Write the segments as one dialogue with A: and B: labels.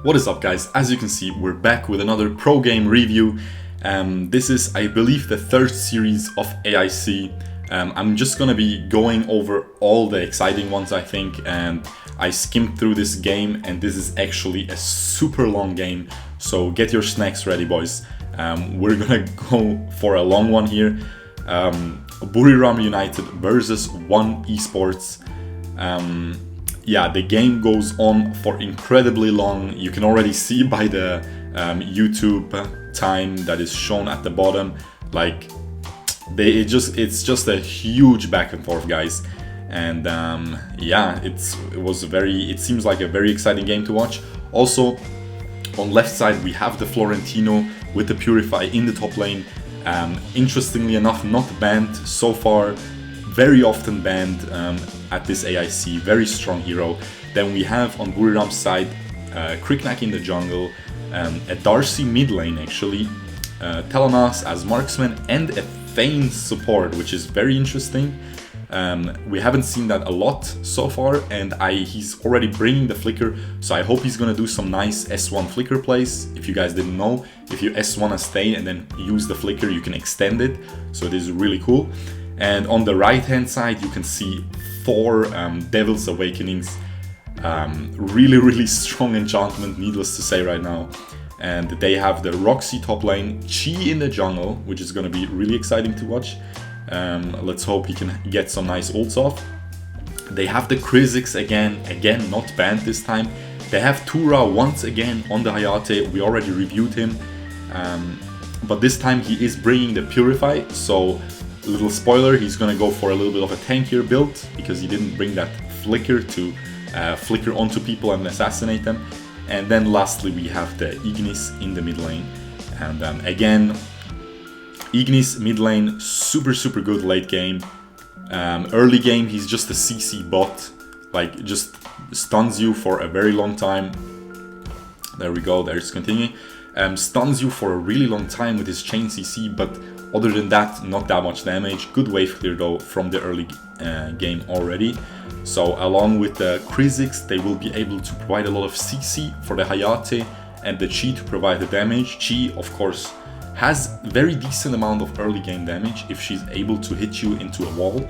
A: What is up, guys? As you can see, we're back with another pro game review. This is, I believe, the third series of AIC. I'm just gonna be going over all the exciting ones, I think, and I skimmed through this game, and this is actually a super long game, so get your snacks ready, boys. We're gonna go for a long one here. Buriram United versus One Esports. Yeah, the game goes on for incredibly long. You can already see by the YouTube time that is shown at the bottom. Like, it's just a huge back and forth, guys. And yeah, it seems like a very exciting game to watch. Also, on left side we have the Florentino with the Purify in the top lane. Interestingly enough, not banned so far. Very often banned at this AIC, very strong hero. Then we have on Buriram's side Kriknak in the jungle, a Darcy mid lane actually, Telenas as marksman, and a Thane support, which is very interesting. We haven't seen that a lot so far, and he's already bringing the flicker, so I hope he's gonna do some nice S1 flicker plays. If you guys didn't know, if you S1 a Thane and then use the flicker, you can extend it, so it is really cool. And on the right hand side you can see 4 Devil's Awakenings, really strong enchantment, needless to say right now. And they have the Roxy top lane, Chi in the jungle, which is going to be really exciting to watch. Let's hope he can get some nice ults off. They have the Kha'Zix again not banned this time. They have Tura once again on the Hayate, we already reviewed him. But this time he is bringing the Purify, so little spoiler, he's gonna go for a little bit of a tankier build because he didn't bring that flicker to flicker onto people and assassinate them. And then lastly we have the Ignis in the mid lane, and again Ignis mid lane, super good late game. Early game he's just a CC bot, like just stuns you for a very long time. There we go, there's continuing. Stuns you for a really long time with his chain CC, but other than that, not that much damage. Good wave clear though from the early game already. So along with the Kha'Zix, they will be able to provide a lot of CC for the Hayate and the Chi to provide the damage. Chi, of course, has very decent amount of early game damage if she's able to hit you into a wall.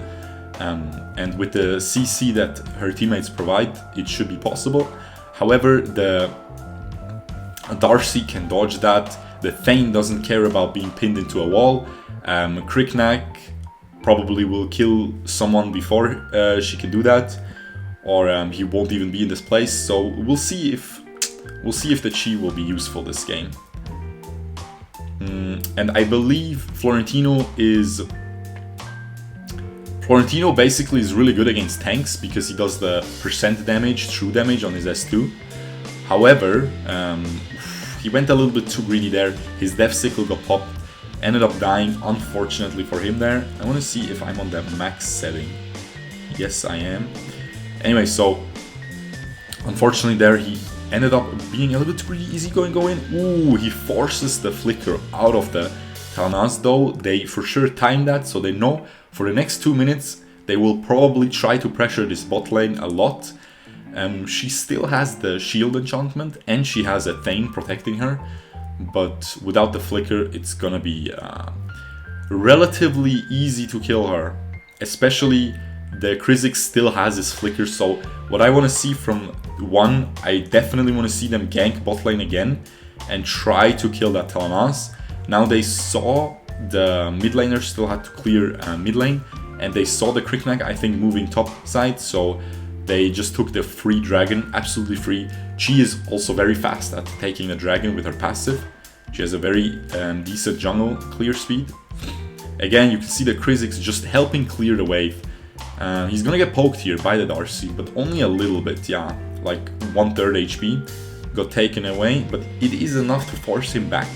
A: And with the CC that her teammates provide, it should be possible. However, the Darcy can dodge that. The Thane doesn't care about being pinned into a wall. Kriknak probably will kill someone before she can do that, or he won't even be in this place. So we'll see if the Chi will be useful this game. And I believe Florentino basically is really good against tanks because he does the percent damage, true damage on his S2. However, he went a little bit too greedy there. His death sickle got popped, ended up dying, unfortunately for him there. I want to see if I'm on the max setting. Yes, I am. Anyway, so unfortunately there he ended up being a little bit too greedy. Easy going. Ooh, he forces the flicker out of the Telenas though. They for sure timed that, so they know for the next 2 minutes they will probably try to pressure this bot lane a lot. She still has the shield enchantment and she has a Thane protecting her, but without the flicker it's gonna be relatively easy to kill her. Especially the Kha'Zix still has his flicker, so what I want to see from One, I definitely want to see them gank bot lane again and try to kill that Telenas. Now they saw the mid laner still had to clear mid lane, and they saw the Kriknak, I think, moving top side, so they just took the free dragon, absolutely free. She is also very fast at taking the dragon with her passive. She has a very decent jungle clear speed. Again, you can see the Kha'Zix just helping clear the wave. He's gonna get poked here by the Darcy, but only a little bit, yeah, like 1/3 HP got taken away, but it is enough to force him back.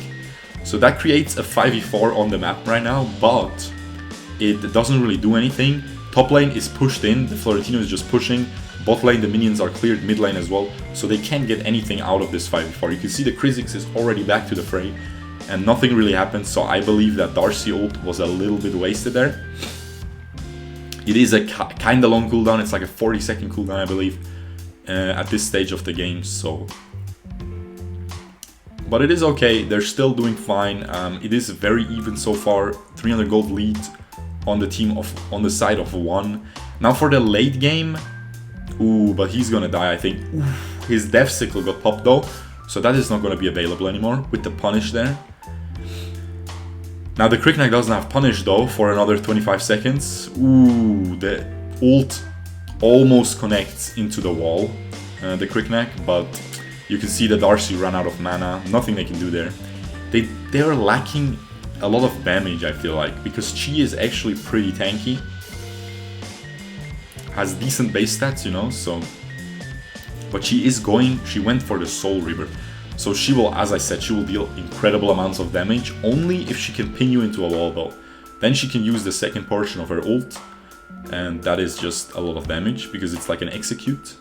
A: So that creates a 5v4 on the map right now, but it doesn't really do anything. Top lane is pushed in, the Florentino is just pushing. Bot lane, the minions are cleared, mid lane as well, so they can't get anything out of this 5v4. You can see the Kha'Zix is already back to the fray, and nothing really happened, so I believe that Darcy ult was a little bit wasted there. It is a kinda long cooldown, it's like a 40-second cooldown, I believe, at this stage of the game, so But it is okay, they're still doing fine. It is very even so far, 300 gold lead on the team on the side of 1. Now for the late game, ooh, but he's gonna die, I think. Ooh, his death sickle got popped though, so that is not gonna be available anymore with the punish there. Now the Kriknak doesn't have punish though for another 25 seconds. Ooh, the ult almost connects into the wall, the Kriknak, but you can see that Darcy ran out of mana, nothing they can do there. They are lacking a lot of damage, I feel like, because Chi is actually pretty tanky. Has decent base stats, you know, so... But she went for the Soul Reaver. So she will, as I said, she will deal incredible amounts of damage, only if she can pin you into a wall though. Then she can use the second portion of her ult, and that is just a lot of damage, because it's like an execute.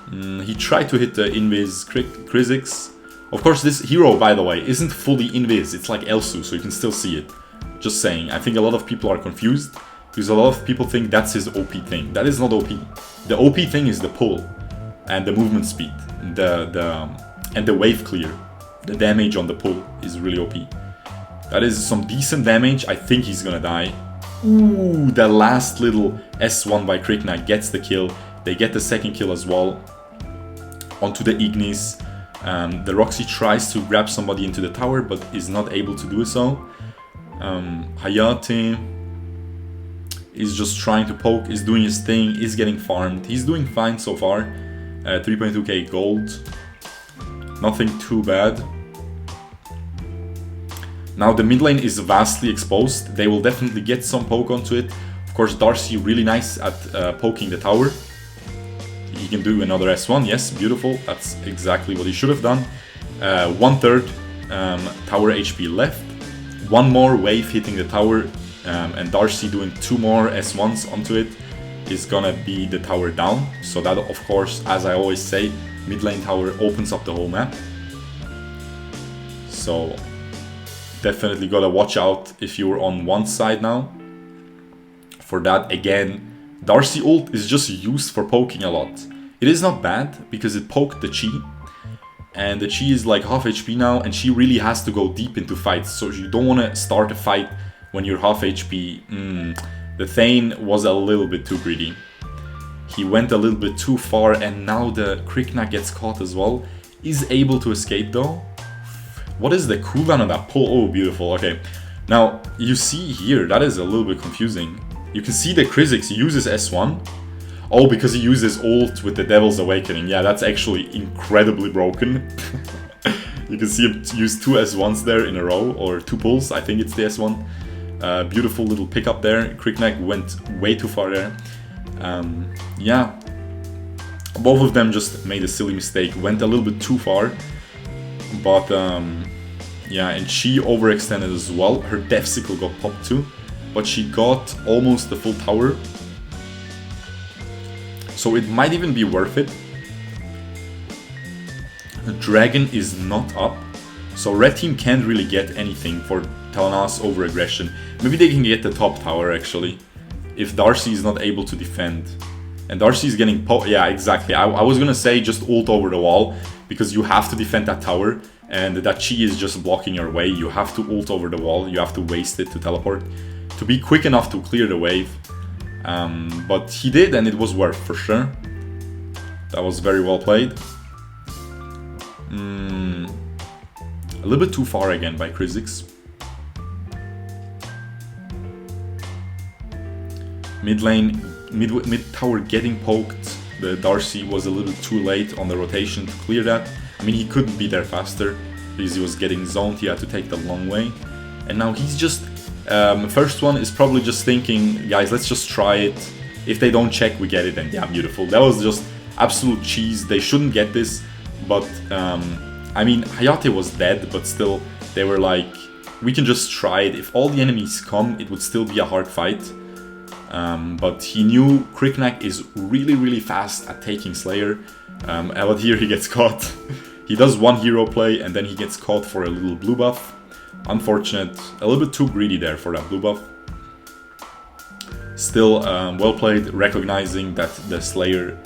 A: He tried to hit the Invis Krizix. Of course, this hero, by the way, isn't fully Invis, it's like Elsu, so you can still see it. Just saying, I think a lot of people are confused, because a lot of people think that's his OP thing. That is not OP. The OP thing is the pull, and the movement speed, and the wave clear. The damage on the pull is really OP. That is some decent damage, I think he's gonna die. Ooh, the last little S1 by Kriknak gets the kill. They get the second kill as well onto the Ignis. The Roxy tries to grab somebody into the tower, but is not able to do so. Hayate is just trying to poke, is doing his thing, is getting farmed. He's doing fine so far. 3.2k gold. Nothing too bad. Now the mid lane is vastly exposed. They will definitely get some poke onto it. Of course, Darcy really nice at poking the tower. He can do another S1, yes, beautiful. That's exactly what he should have done. 1/3 tower HP left. One more wave hitting the tower, and Darcy doing 2 more S1s onto it is gonna be the tower down. So that, of course, as I always say, mid lane tower opens up the whole map. So definitely gotta watch out if you're on one side now. For that, again, Darcy ult is just used for poking a lot. It is not bad, because it poked the Chi, and the Chi is like half HP now, and she really has to go deep into fights, so you don't want to start a fight when you're half HP. The Thane was a little bit too greedy. He went a little bit too far, and now the Kriknak gets caught as well. Is able to escape though. What is the cooldown on that pull? Oh, beautiful, okay. Now, you see here, that is a little bit confusing. You can see the Krizix uses S1. Oh, because he uses ult with the Devil's Awakening. Yeah, that's actually incredibly broken. You can see him use 2 S1s there in a row, or 2 pulls, I think it's the S1. Beautiful little pickup there. Kriknak went way too far there. Yeah, both of them just made a silly mistake, went a little bit too far. But yeah, and she overextended as well. Her Death Sickle got popped too, but she got almost the full tower. So it might even be worth it. The dragon is not up, so red team can't really get anything for Talana's over-aggression. Maybe they can get the top tower actually, if Darcy is not able to defend. And Darcy is getting yeah, exactly. I was gonna say just ult over the wall, because you have to defend that tower, and that Chi is just blocking your way. You have to ult over the wall, you have to waste it to teleport, to be quick enough to clear the wave. But he did, and it was worth for sure. That was very well played. A little bit too far again by Krizix. Mid lane, mid tower getting poked. The Darcy was a little too late on the rotation to clear that. I mean, he couldn't be there faster because he was getting zoned. He had to take the long way. And now he's just... first one is probably just thinking, guys, let's just try it. If they don't check, we get it, and yeah, beautiful. That was just absolute cheese. They shouldn't get this, but I mean, Hayate was dead, but still, they were like, we can just try it. If all the enemies come, it would still be a hard fight. But he knew Kriknak is really, really fast at taking Slayer. But here he gets caught. He does one hero play, and then he gets caught for a little blue buff. Unfortunate, a little bit too greedy there for that blue buff. Still well played, recognizing that the Slayer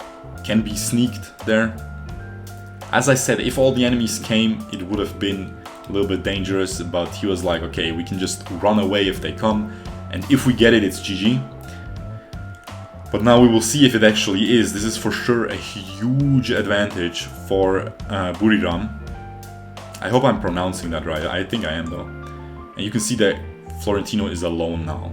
A: can be sneaked there. As I said, if all the enemies came, it would have been a little bit dangerous, but he was like, okay, we can just run away if they come, and if we get it, it's GG. But now we will see if it actually is. This is for sure a huge advantage for Buriram. I hope I'm pronouncing that right. I think I am though. And you can see that Florentino is alone now.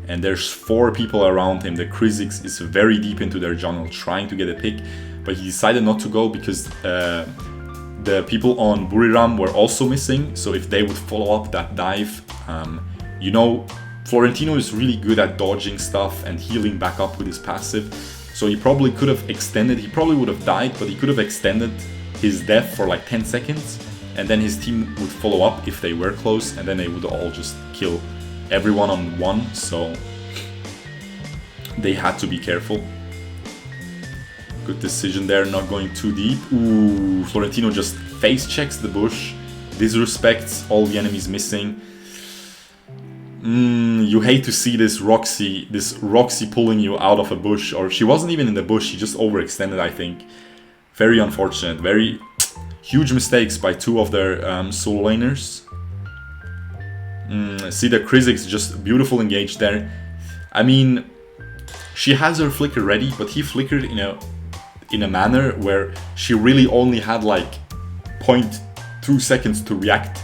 A: And there's 4 people around him. The Kha'Zix is very deep into their jungle trying to get a pick. But he decided not to go because the people on Buriram were also missing. So if they would follow up that dive, you know, Florentino is really good at dodging stuff and healing back up with his passive. So he probably could have extended, he probably would have died, but he could have extended his death for like 10 seconds. And then his team would follow up if they were close, and then they would all just kill everyone on one. So they had to be careful. Good decision there, not going too deep. Ooh, Florentino just face checks the bush, disrespects all the enemies missing. You hate to see this Roxy pulling you out of a bush, or she wasn't even in the bush, she just overextended, I think. Very unfortunate, very huge mistakes by 2 of their solo laners. See the Kha'Zix just beautiful engage there. I mean, she has her flicker ready, but he flickered in a manner where she really only had like 0.2 seconds to react.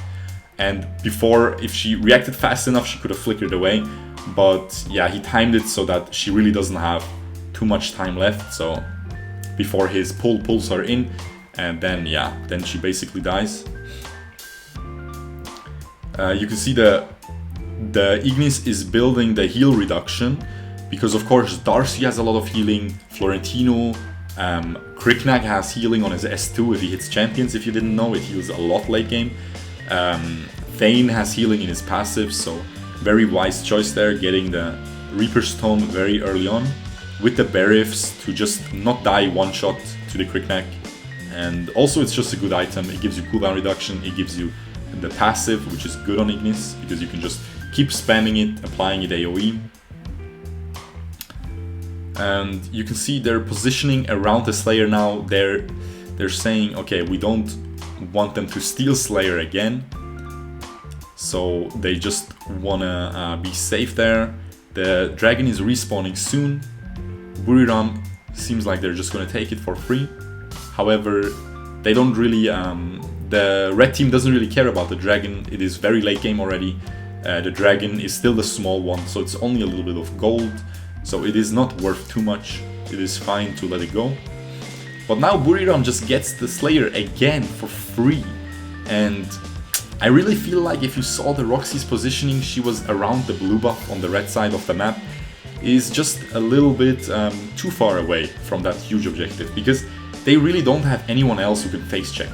A: And before, if she reacted fast enough, she could have flickered away. But yeah, he timed it so that she really doesn't have too much time left. So before his pull pulls her in, and then yeah, then she basically dies. You can see the Ignis is building the heal reduction because of course Darcy has a lot of healing. Florentino, Kriknak has healing on his S2 if he hits champions. If you didn't know, it heals a lot late game. Thane has healing in his passive, so very wise choice there, getting the Reaper's Tome very early on with the Berifs to just not die one shot to the Kriknak. And also it's just a good item, it gives you cooldown reduction, it gives you the passive, which is good on Ignis because you can just keep spamming it, applying it AoE. And you can see they're positioning around the Slayer now. They're saying, okay, we don't want them to steal Slayer again, so they just wanna be safe there. The dragon is respawning soon. Buriram seems like they're just gonna take it for free. However, they don't really, the red team doesn't really care about the dragon. It is very late game already. The dragon is still the small one, so it's only a little bit of gold, so it is not worth too much. It is fine to let it go. But now Buriram just gets the Slayer again for free. And I really feel like if you saw the Roxy's positioning, she was around the blue buff on the red side of the map, is just a little bit too far away from that huge objective, because they really don't have anyone else who can face check.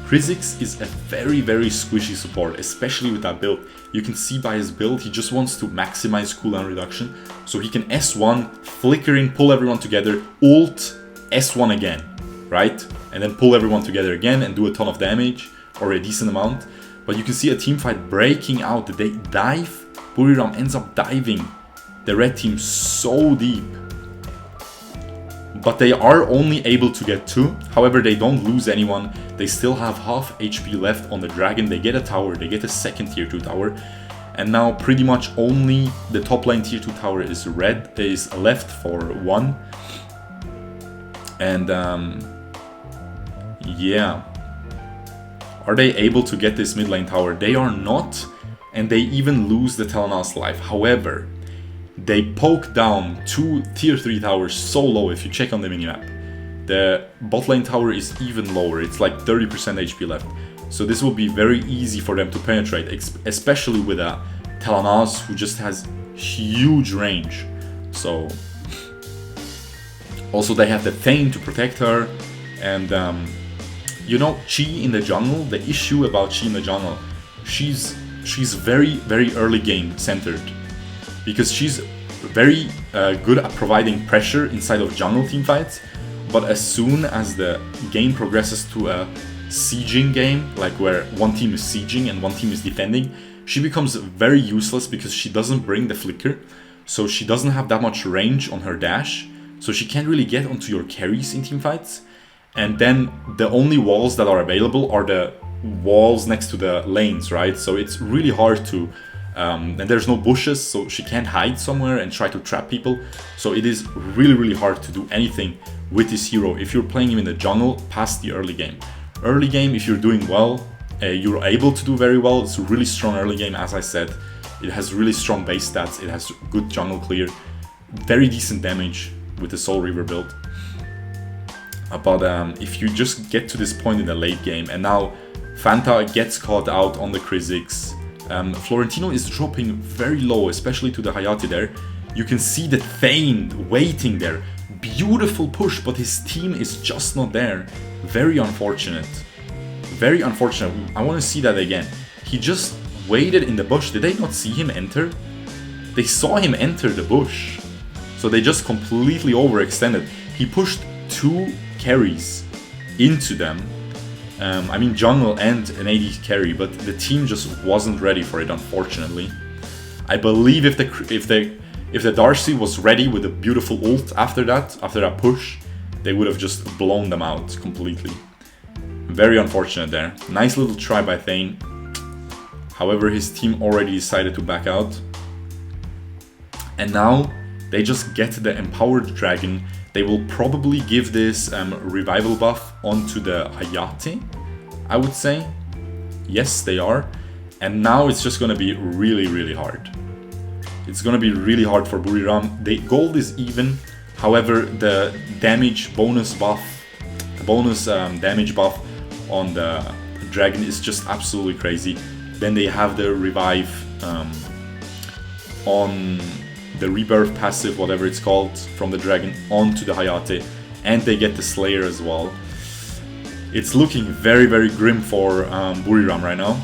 A: Kha'Zix is a very, very squishy support, especially with that build. You can see by his build, he just wants to maximize cooldown reduction, so he can S1, flicker in, pull everyone together, ult, S1 again, right? And then pull everyone together again and do a ton of damage, or a decent amount. But you can see a team fight breaking out. They dive, Buriram ends up diving the red team so deep. But they are only able to get 2, however they don't lose anyone. They still have half HP left on the dragon. They get a tower, they get a second tier 2 tower. And now pretty much only the top lane tier 2 tower is left for 1. And yeah. Are they able to get this mid lane tower? They are not, and they even lose the Telenas life. However, they poke down 2 tier 3 towers so low. If you check on the minimap, the bot lane tower is even lower. It's like 30% HP left. So this will be very easy for them to penetrate, especially with a Telenas who just has huge range. So also they have the Thane to protect her, and you know, Chi in the jungle, the issue about Chi in the jungle, she's very, very early game centered, because she's very good at providing pressure inside of jungle team fights, but as soon as the game progresses to a sieging game, like where one team is sieging and one team is defending, she becomes very useless because she doesn't bring the flicker, so she doesn't have that much range on her dash, so she can't really get onto your carries in team fights. And then the only walls that are available are the walls next to the lanes, right? So it's really hard to, and there's no bushes, so she can't hide somewhere and try to trap people. So it is really, really hard to do anything with this hero if you're playing him in the jungle past the early game. Early game, if you're doing well, you're able to do very well. It's a really strong early game, as I said. It has really strong base stats, it has good jungle clear, very decent damage with the Soul Reaver build. But if you just get to this point in the late game, and now Fanta gets caught out on the Kha'Zix, Florentino is dropping very low, especially to the Hayate there. You can see that Thane waiting there. Beautiful push, but his team is just not there. Very unfortunate. Very unfortunate. I want to see that again. He just waited in the bush. Did they not see him enter? They saw him enter the bush. So they just completely overextended. He pushed 2 carries into them. I mean jungle and an AD carry, but the team just wasn't ready for it, unfortunately. I believe if the Darcy was ready with a beautiful ult after that push, they would have just blown them out completely. Very unfortunate there. Nice little try by Thane. However, his team already decided to back out. And now they just get the empowered dragon. They will probably give this revival buff onto the Hayate, I would say. Yes, they are. And now it's just gonna be really, really hard. It's gonna be really hard for Buriram. The gold is even. However, the damage bonus buff, the bonus damage buff on the dragon is just absolutely crazy. Then they have the revive on the rebirth passive, whatever it's called, from the dragon onto the Hayate, and they get the Slayer as well. It's looking very, very grim for Buriram right now.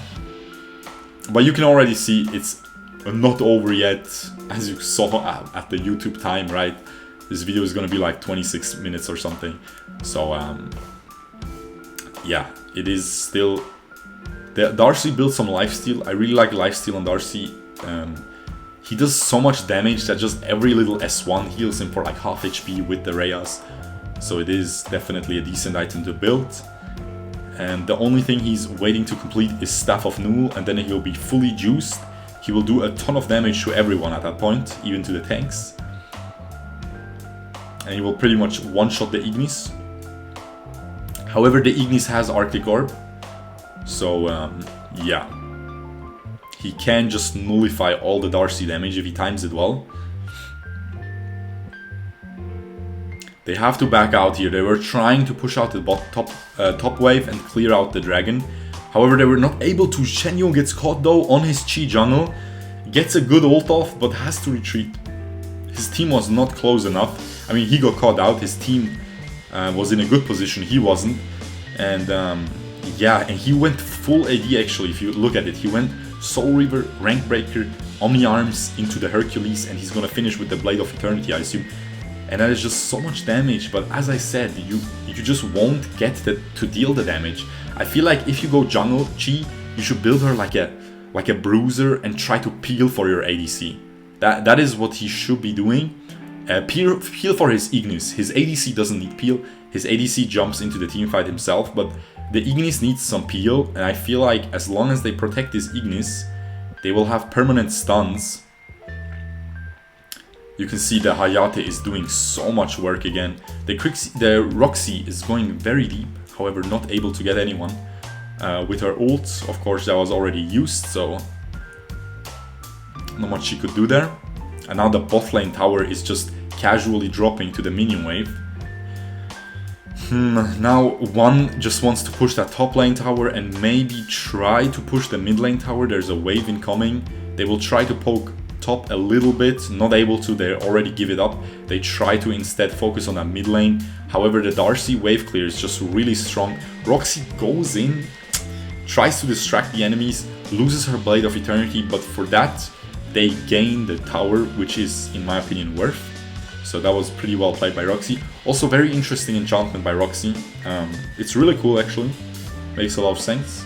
A: But you can already see it's not over yet, as you saw at the YouTube time, right? This video is gonna be like 26 minutes or something. So yeah, it is still... Darcy built some lifesteal. I really like lifesteal on Darcy. He does so much damage that just every little S1 heals him for like half HP with the Reyas. So it is definitely a decent item to build. And the only thing he's waiting to complete is Staff of Nul, and then he'll be fully juiced. He will do a ton of damage to everyone at that point, even to the tanks. And he will pretty much one-shot the Ignis. However, the Ignis has Arctic Orb. So yeah. He can just nullify all the Darcy damage if he times it well. They have to back out here. They were trying to push out the top wave and clear out the dragon. However, they were not able to. Shenyu gets caught though on his Chi jungle. Gets a good ult off, but has to retreat. His team was not close enough. I mean, he got caught out. His team was in a good position. He wasn't. And yeah, and he went full AD actually. If you look at it, he went Soul Reaver, Rank Breaker, Omni Arms into the Hercules, and he's gonna finish with the Blade of Eternity, I assume. And that is just so much damage, but as I said, you just won't get to deal the damage. I feel like if you go jungle Chi, you should build her like a bruiser and try to peel for your ADC. That is what he should be doing. Peel for his Ignis. His ADC doesn't need peel. His ADC jumps into the teamfight himself, but the Ignis needs some peel, and I feel like as long as they protect this Ignis, they will have permanent stuns. You can see the Hayate is doing so much work again. The Roxy is going very deep, however not able to get anyone. With her ult, of course, that was already used, so not much she could do there. And now the bot lane tower is just casually dropping to the minion wave. Now one just wants to push that top lane tower and maybe try to push the mid lane tower. There's a wave incoming. They will try to poke top a little bit, not able to, they already give it up. They try to instead focus on that mid lane. However, the Darcy wave clear is just really strong. Roxy goes in, tries to distract the enemies, loses her Blade of Eternity, but for that they gain the tower, which is in my opinion worth. So that was pretty well played by Roxy. Also very interesting enchantment by Roxy. It's really cool actually, makes a lot of sense.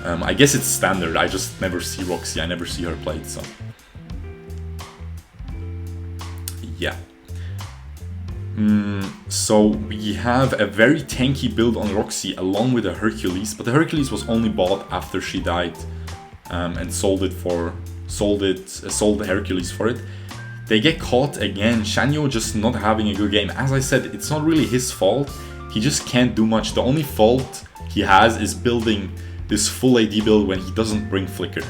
A: I guess it's standard, I just never see Roxy, I never see her played, so... yeah. So we have a very tanky build on Roxy along with the Hercules, but the Hercules was only bought after she died, and sold the Hercules for it. They get caught again. Shanyo just not having a good game. As I said, it's not really his fault. He just can't do much. The only fault he has is building this full AD build when he doesn't bring Flicker.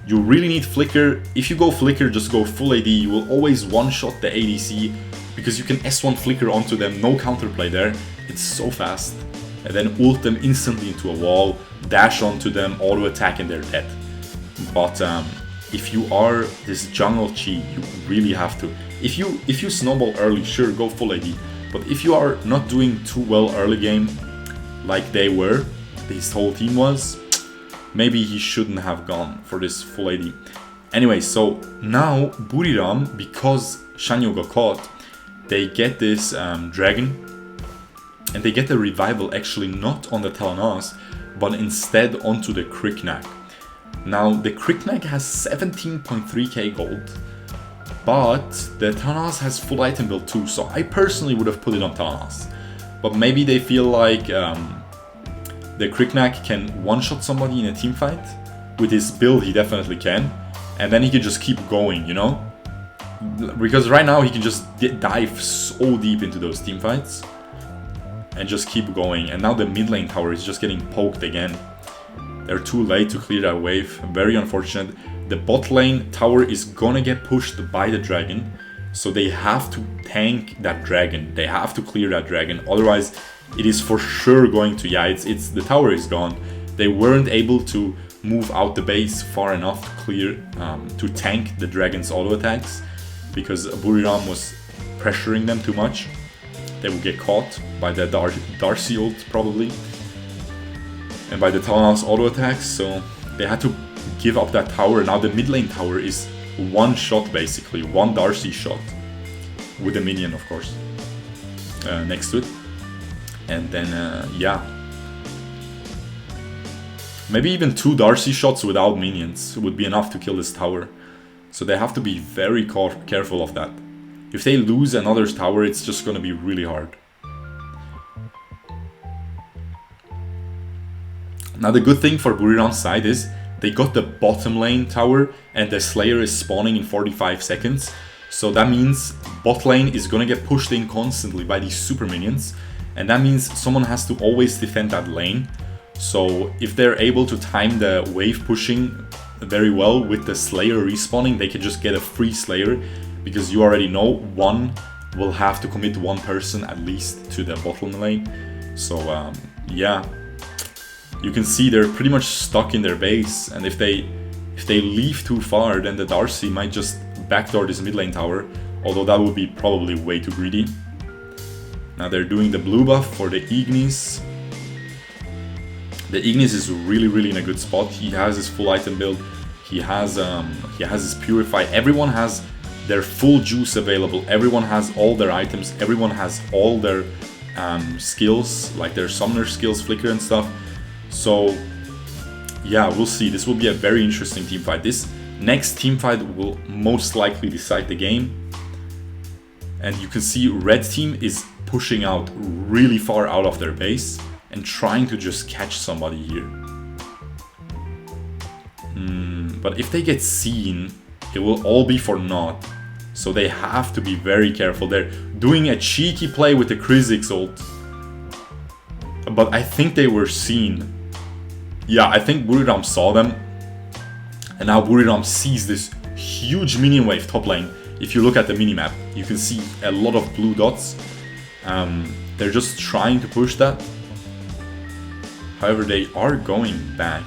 A: You really need Flicker. If you go Flicker, just go full AD. You will always one-shot the ADC because you can S1 Flicker onto them, no counterplay there. It's so fast. And then ult them instantly into a wall, dash onto them, auto attack, and they're dead. But if you are this jungle chi, you really have to. If you snowball early, sure, go full AD. But if you are not doing too well early game, like they were, this whole team was, maybe he shouldn't have gone for this full AD. Anyway, so now Buriram, because Shanyo got caught, they get this dragon, and they get the revival actually not on the Talanas, but instead onto the Kriknak. Now the Kriknak has 17.3k gold, but the Talanas has full item build too, so I personally would have put it on Talanas. But maybe they feel like the Kriknak can one-shot somebody in a team fight. With his build he definitely can, and then he can just keep going, you know? Because right now he can just dive so deep into those team fights and just keep going. And now the mid lane tower is just getting poked again. They're too late to clear that wave, very unfortunate. The bot lane tower is gonna get pushed by the dragon, so they have to tank that dragon. They have to clear that dragon, otherwise it is for sure going to, it's the tower is gone. They weren't able to move out the base far enough to clear, to tank the dragon's auto attacks, because Buriram was pressuring them too much. They would get caught by the Darcy ult probably, and by the Talanas auto attacks, so they had to give up that tower. Now the mid lane tower is one shot basically, one Darcy shot, with a minion of course, next to it. And then, yeah. Maybe even 2 Darcy shots without minions would be enough to kill this tower. So they have to be very careful of that. If they lose another tower, it's just gonna be really hard. Now the good thing for Buriram's side is they got the bottom lane tower and the Slayer is spawning in 45 seconds. So that means bot lane is gonna get pushed in constantly by these super minions. And that means someone has to always defend that lane. So if they're able to time the wave pushing very well with the Slayer respawning, they can just get a free Slayer, because you already know one will have to commit one person at least to the bottom lane. So yeah, you can see they're pretty much stuck in their base, and if they leave too far, then the Darcy might just backdoor this mid lane tower, although that would be probably way too greedy. Now they're doing the blue buff for the Ignis. The Ignis is really in a good spot. He has his full item build. He has his Purify. Everyone has their full juice available. Everyone has all their items. Everyone has all their skills, like their summoner skills, Flicker and stuff. So yeah, we'll see. This will be a very interesting team fight. This next team fight will most likely decide the game. And you can see red team is pushing out really far out of their base and trying to just catch somebody here. But if they get seen, it will all be for naught. So they have to be very careful. They're doing a cheeky play with the Kha'Zix ult. But I think they were seen. Yeah, I think Buriram saw them. And now Buriram sees this huge minion wave top lane. If you look at the minimap, you can see a lot of blue dots. They're just trying to push that. However, they are going back.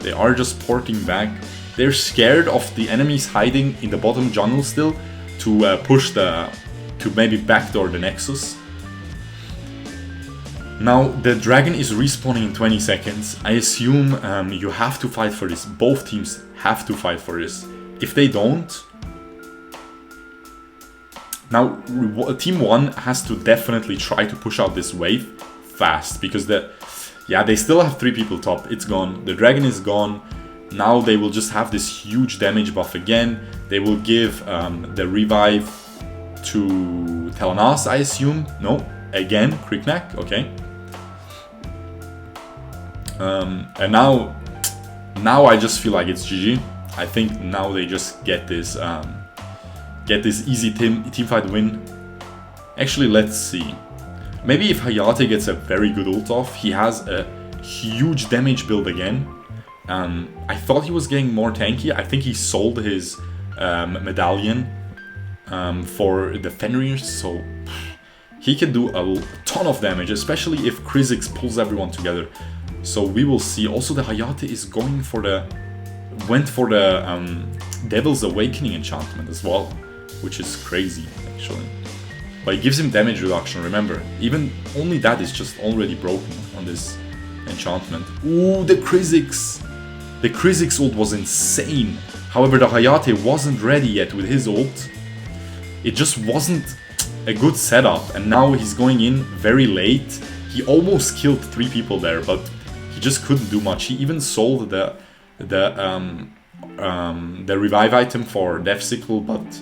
A: They are just porting back. They're scared of the enemies hiding in the bottom jungle still to push to maybe backdoor the Nexus. Now the dragon is respawning in 20 seconds. I assume you have to fight for this. Both teams have to fight for this. If they don't, now team 1 has to definitely try to push out this wave fast, because they still have 3 people top. It's gone. The dragon is gone. Now they will just have this huge damage buff again. They will give the revive to Telenas, I assume. No, again, Kriknak, okay. And now I just feel like it's GG. I think now they just get this easy teamfight win. Actually, let's see. Maybe if Hayate gets a very good ult off, he has a huge damage build again. I thought he was getting more tanky. I think he sold his medallion for the Fenrir, so he can do a ton of damage, especially if Krizix pulls everyone together. So we will see. Also, the Hayate is going for went for the Devil's Awakening enchantment as well, which is crazy actually. But it gives him damage reduction, remember. Even only that is just already broken on this enchantment. Ooh, the Krizix! The Krizix ult was insane. However, the Hayate wasn't ready yet with his ult. It just wasn't a good setup, and now he's going in very late. He almost killed 3 people there, but he just couldn't do much. He even sold the revive item for Death Sickle, but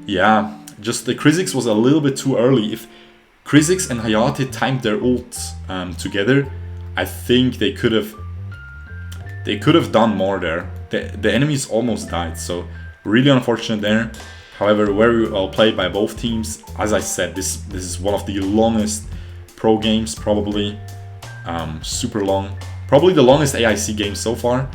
A: yeah, just the Krizix was a little bit too early. If Krizix and Hayate timed their ults together, I think they could have done more there. The enemies almost died, so really unfortunate there. However, very well played by both teams. As I said, this is one of the longest pro games, probably. Super long. Probably the longest AIC game so far.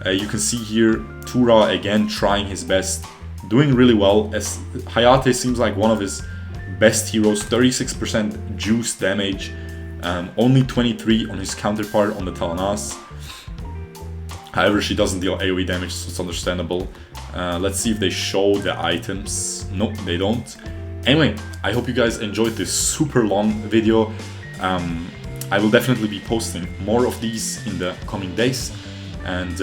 A: You can see here Tura again trying his best, doing really well, as Hayate seems like one of his best heroes. 36% juice damage, only 23 on his counterpart on the Telenas. However, she doesn't deal AoE damage, so it's understandable. Let's see if they show the items. Nope, they don't. Anyway, I hope you guys enjoyed this super long video. I will definitely be posting more of these in the coming days. And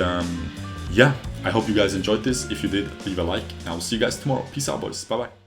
A: yeah, I hope you guys enjoyed this. If you did, leave a like. And I will see you guys tomorrow. Peace out, boys. Bye-bye.